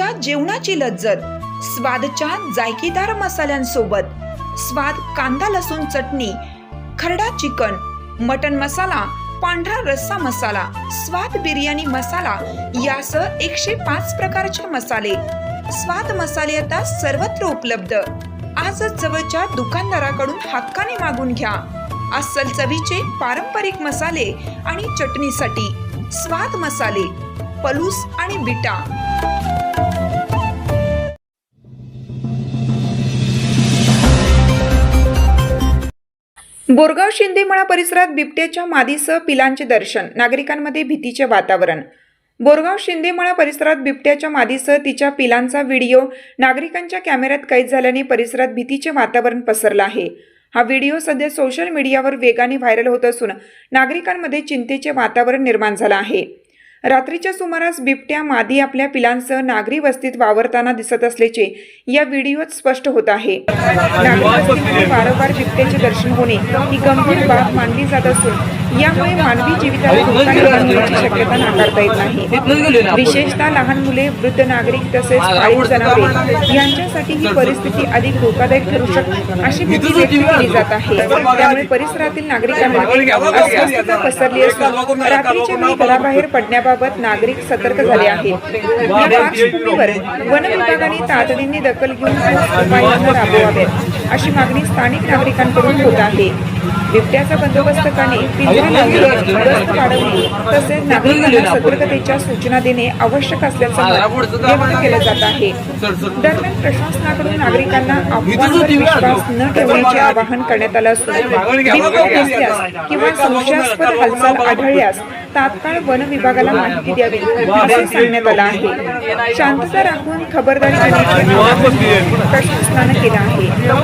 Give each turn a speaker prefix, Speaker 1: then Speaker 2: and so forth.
Speaker 1: चविष्टच्या जेवणाची लज्जत स्वादच्या जायकेदार मसाल्यांसोबत, स्वाद कांदा लसूण चटणी, खरडा चिकन, मटन मसाला, पांढरा रस्सा मसाला, स्वाद बिर्याणी मसाला यासह 105 प्रकारचे मसाले. स्वाद मसाले आता सर्वत्र उपलब्ध. आजच जवळच्या दुकानदाराकडून हक्काने मागून घ्या. अस्सल चवीचे पारंपरिक मसाले आणि चटणीसाठी स्वाद मसाले, पलूस आणि बिटा. बोरगाव शिंदेमळा परिसरात बिबट्याच्या मादीसह पिलांचे दर्शन, नागरिकांमध्ये भीतीचे वातावरण. बोरगाव शिंदेमळा परिसरात बिबट्याच्या मादीसह तिच्या पिलांचा व्हिडिओ नागरिकांच्या कॅमेऱ्यात कैद झाल्याने परिसरात भीतीचे वातावरण पसरलं आहे. हा व्हिडिओ सध्या सोशल मीडियावर वेगाने व्हायरल होत असून नागरिकांमध्ये चिंतेचे वातावरण निर्माण झालं आहे. रात्रीच्या सुमारास बिबट्या मादी आपल्या पिलांसह नागरी वस्तीत वावरताना दिसत असल्याचे या व्हिडिओत स्पष्ट होत आहे. नागरी वस्तीमध्ये वारंवार बिबट्याचे दर्शन होणे ही गंभीर बाब मानली जात असून यामुळे मानवी जीविताला धोका निर्माण होण्याची शक्यता नाकारता येत नाही. विशेषतः लहान मुले, वृद्ध नागरिक तसेच पाळीव जनावरे यांच्यासाठी ही परिस्थिती अधिक धोकादायक ठरू शकते अशी भीती व्यक्त केली जात आहे. त्यामुळे परिसरातील नागरिकांमध्ये अस्वस्थता पसरली असून रात्रीच्या वेळी घराबाहेर पडण्याबाबत नागरिक सतर्क झाले आहेत. या पार्श्वभूमीवर वन विभागाने तातडीने दखल घेऊन उपाययोजना राबवाव्यात अशी मागणी स्थानिक नागरिकांकडून होत आहे. बिबट्याचा बंदोबस्त करणे, पिंजरे लावणे, गस्त वाढवणे तसेच नागरिकांना सतर्कतेच्या सूचना देणे आवश्यक असल्याचं मत व्यक्त केलं जात आहे. दरम्यान प्रशासनाकडून नागरिकांना अफवांवर विश्वास न ठेवण्याचे आवाहन करण्यात आलं असून बिबट्या दिसल्यास किंवा संशयास्पद हालचाल आढळल्यास तात्काळ वन विभागाला माहिती द्यावी असे सांगण्यात आलं आहे. शांतता राखून खबरदारी घेण्याचे आवाहन प्रशासनाने केलं आहे.